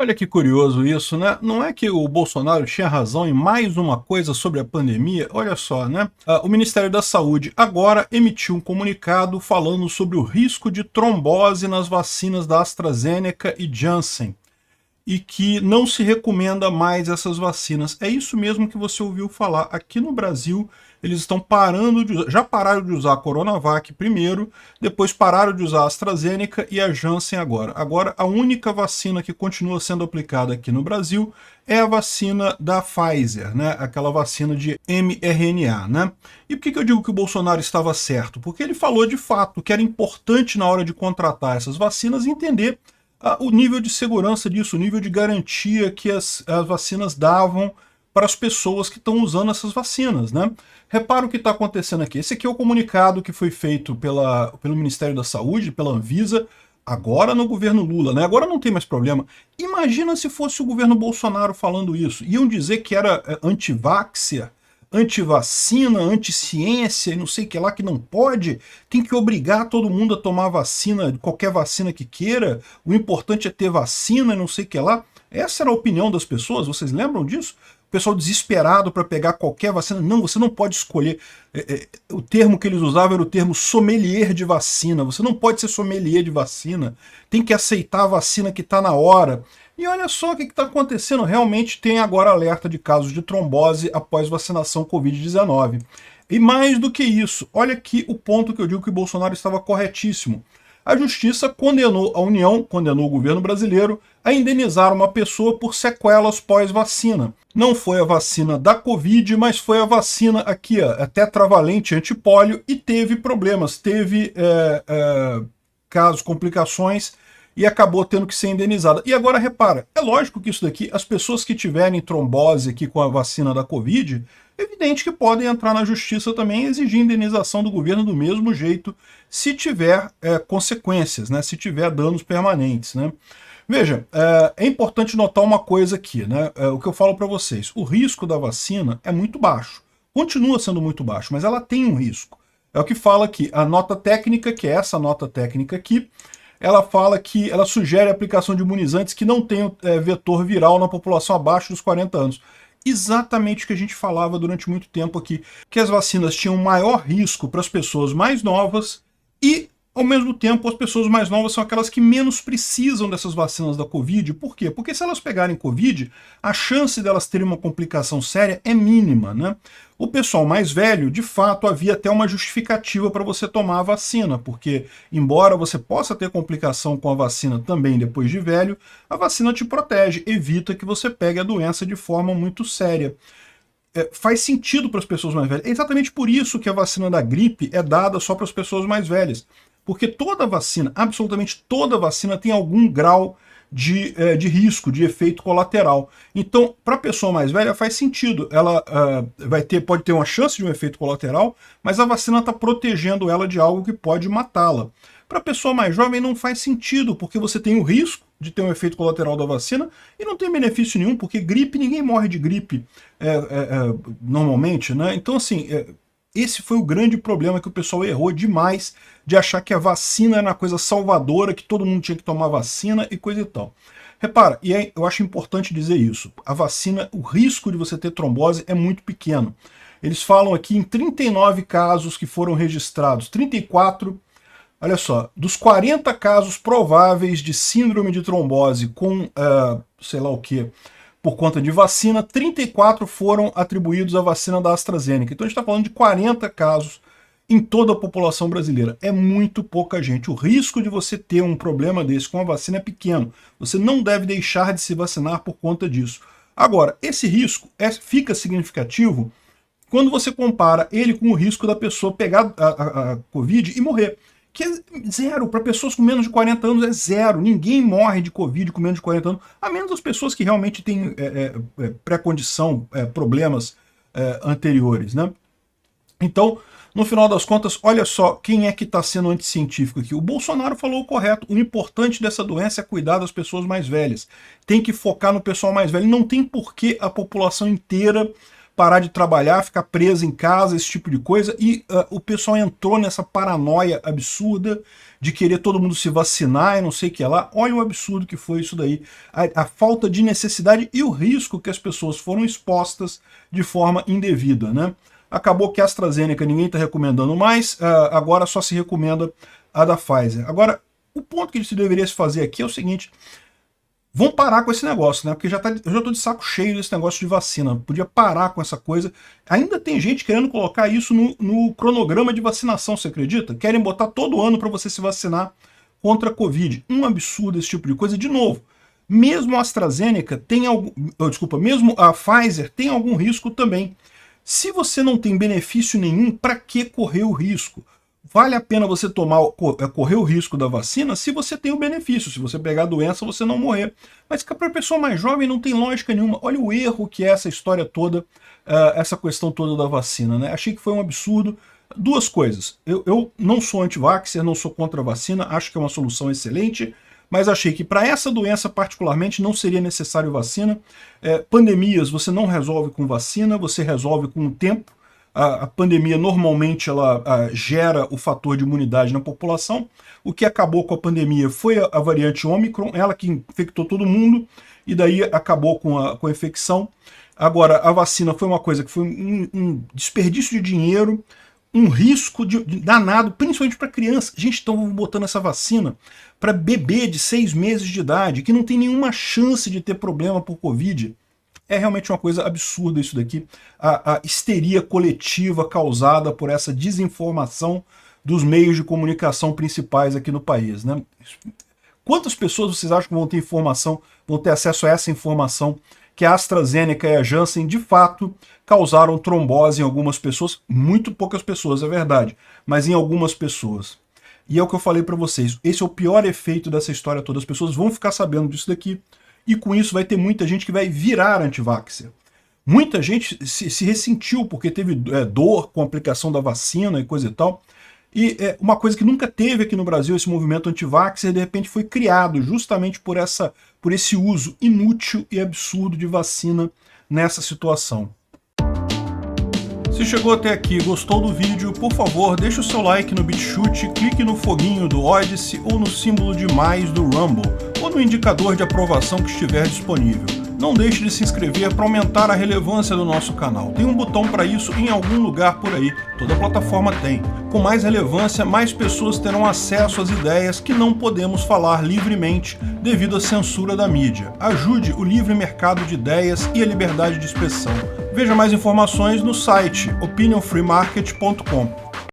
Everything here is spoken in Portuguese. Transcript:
Olha que curioso isso, né? Não é que o Bolsonaro tinha razão em mais uma coisa sobre a pandemia? Olha só, né? O Ministério da Saúde agora emitiu um comunicado falando sobre o risco de trombose nas vacinas da AstraZeneca e Janssen e que não se recomenda mais essas vacinas. É isso mesmo que você ouviu falar. Aqui no Brasil, eles estão parando de já pararam de usar a Coronavac primeiro, depois pararam de usar a AstraZeneca e a Janssen agora. Agora, a única vacina que continua sendo aplicada aqui no Brasil é a vacina da Pfizer, né? Aquela vacina de mRNA, né? E por que eu digo que o Bolsonaro estava certo? Porque ele falou de fato que era importante na hora de contratar essas vacinas entender o nível de segurança disso, o nível de garantia que as vacinas davam para as pessoas que estão usando essas vacinas, né? Repara o que está acontecendo aqui. Esse aqui é o comunicado que foi feito pelo Ministério da Saúde, pela Anvisa, agora no governo Lula, né? Agora não tem mais problema. Imagina se fosse o governo Bolsonaro falando isso. Iam dizer que era anti-vaxxer, anti-vacina, anti-ciência e não sei o que lá, que não pode, tem que obrigar todo mundo a tomar vacina, qualquer vacina que queira, o importante é ter vacina e não sei o que lá. Essa era a opinião das pessoas, vocês lembram disso? O pessoal desesperado para pegar qualquer vacina. Não, você não pode escolher. O termo que eles usavam era o termo sommelier de vacina. Você não pode ser sommelier de vacina. Tem que aceitar a vacina que está na hora. E olha só o que está acontecendo. Realmente tem agora alerta de casos de trombose após vacinação Covid-19. E mais do que isso, olha aqui o ponto que eu digo que o Bolsonaro estava corretíssimo. A Justiça condenou a União, condenou o governo brasileiro a indenizar uma pessoa por sequelas pós-vacina. Não foi a vacina da Covid, mas foi a vacina aqui, a tetravalente antipólio, e teve problemas, teve casos, complicações, e acabou tendo que ser indenizada. E agora repara, é lógico que isso daqui, as pessoas que tiverem trombose aqui com a vacina da Covid, é evidente que podem entrar na justiça também e exigir indenização do governo do mesmo jeito, se tiver consequências, né? Se tiver danos permanentes, né? Veja, é importante notar uma coisa aqui, né? O que eu falo para vocês, o risco da vacina é muito baixo, continua sendo muito baixo, mas ela tem um risco. É o que fala aqui, a nota técnica, que é essa nota técnica aqui, ela fala que ela sugere a aplicação de imunizantes que não tenham vetor viral na população abaixo dos 40 anos. Exatamente o que a gente falava durante muito tempo aqui, que as vacinas tinham maior risco para as pessoas mais novas e, ao mesmo tempo, as pessoas mais novas são aquelas que menos precisam dessas vacinas da Covid. Por quê? Porque se elas pegarem Covid, a chance delas terem uma complicação séria é mínima, né? O pessoal mais velho, de fato, havia até uma justificativa para você tomar a vacina, porque, embora você possa ter complicação com a vacina também depois de velho, a vacina te protege, evita que você pegue a doença de forma muito séria. Faz sentido para as pessoas mais velhas. É exatamente por isso que a vacina da gripe é dada só para as pessoas mais velhas. Porque toda vacina, absolutamente toda vacina, tem algum grau de risco, de efeito colateral. Então, para a pessoa mais velha faz sentido. Ela pode ter uma chance de um efeito colateral, mas a vacina está protegendo ela de algo que pode matá-la. Para a pessoa mais jovem não faz sentido, porque você tem o risco de ter um efeito colateral da vacina e não tem benefício nenhum, porque gripe, ninguém morre de gripe normalmente, né? Então, assim, esse foi o grande problema, que o pessoal errou demais de achar que a vacina era uma coisa salvadora, que todo mundo tinha que tomar vacina e coisa e tal. Repara, eu acho importante dizer isso, a vacina, o risco de você ter trombose é muito pequeno. Eles falam aqui em 39 casos que foram registrados, 34, olha só, dos 40 casos prováveis de síndrome de trombose com, sei lá o que, por conta de vacina, 34 foram atribuídos à vacina da AstraZeneca. Então a gente está falando de 40 casos em toda a população brasileira. É muito pouca gente. O risco de você ter um problema desse com a vacina é pequeno. Você não deve deixar de se vacinar por conta disso. Agora, esse risco fica significativo quando você compara ele com o risco da pessoa pegar a Covid e morrer. Que é zero, para pessoas com menos de 40 anos é zero, ninguém morre de Covid com menos de 40 anos, a menos as pessoas que realmente têm pré-condição, problemas anteriores, né? Então, no final das contas, olha só quem é que está sendo anticientífico aqui. O Bolsonaro falou o correto, o importante dessa doença é cuidar das pessoas mais velhas, tem que focar no pessoal mais velho, não tem por que a população inteira parar de trabalhar, ficar preso em casa, esse tipo de coisa, e o pessoal entrou nessa paranoia absurda de querer todo mundo se vacinar e não sei o que lá. Olha o absurdo que foi isso daí, a falta de necessidade e o risco que as pessoas foram expostas de forma indevida, né? Acabou que a AstraZeneca ninguém está recomendando mais, agora só se recomenda a da Pfizer. Agora, o ponto que se deveria se fazer aqui é o seguinte: vão parar com esse negócio, né? Porque eu já tô de saco cheio desse negócio de vacina. Podia parar com essa coisa. Ainda tem gente querendo colocar isso no cronograma de vacinação, você acredita? Querem botar todo ano para você se vacinar contra a Covid. Um absurdo esse tipo de coisa. De novo, mesmo a AstraZeneca tem algum... mesmo a Pfizer tem algum risco também. Se você não tem benefício nenhum, para que correr o risco? Vale a pena você correr o risco da vacina se você tem o benefício, se você pegar a doença, você não morrer. Mas para a pessoa mais jovem não tem lógica nenhuma. Olha o erro que é essa história toda, essa questão toda da vacina, né? Achei que foi um absurdo. Duas coisas. Eu não sou anti-vaxxer, não sou contra a vacina, acho que é uma solução excelente, mas achei que para essa doença particularmente não seria necessário vacina. Pandemias você não resolve com vacina, você resolve com o tempo. A pandemia normalmente ela gera o fator de imunidade na população. O que acabou com a pandemia foi a variante Ômicron, ela que infectou todo mundo, e daí acabou com a infecção. Agora, a vacina foi uma coisa que foi um desperdício de dinheiro, um risco danado, principalmente para criança. Gente, estão botando essa vacina para bebê de 6 meses de idade, que não tem nenhuma chance de ter problema por Covid. É realmente uma coisa absurda isso daqui, a histeria coletiva causada por essa desinformação dos meios de comunicação principais aqui no país, né? Quantas pessoas vocês acham que vão ter informação, vão ter acesso a essa informação que a AstraZeneca e a Janssen de fato causaram trombose em algumas pessoas? Muito poucas pessoas, é verdade, mas em algumas pessoas. E é o que eu falei para vocês, esse é o pior efeito dessa história toda, as pessoas vão ficar sabendo disso daqui, e com isso vai ter muita gente que vai virar anti-vaxxer. Muita gente se ressentiu porque teve dor com a aplicação da vacina e coisa e tal. E uma coisa que nunca teve aqui no Brasil, esse movimento anti-vaxxer, de repente foi criado justamente por esse uso inútil e absurdo de vacina nessa situação. Se chegou até aqui e gostou do vídeo, por favor, deixe o seu like no BitChute, clique no foguinho do Odyssey ou no símbolo de mais do Rumble, ou no indicador de aprovação que estiver disponível. Não deixe de se inscrever para aumentar a relevância do nosso canal. Tem um botão para isso em algum lugar por aí, toda plataforma tem. Com mais relevância, mais pessoas terão acesso às ideias que não podemos falar livremente devido à censura da mídia. Ajude o livre mercado de ideias e a liberdade de expressão. Veja mais informações no site opinionfreemarket.com.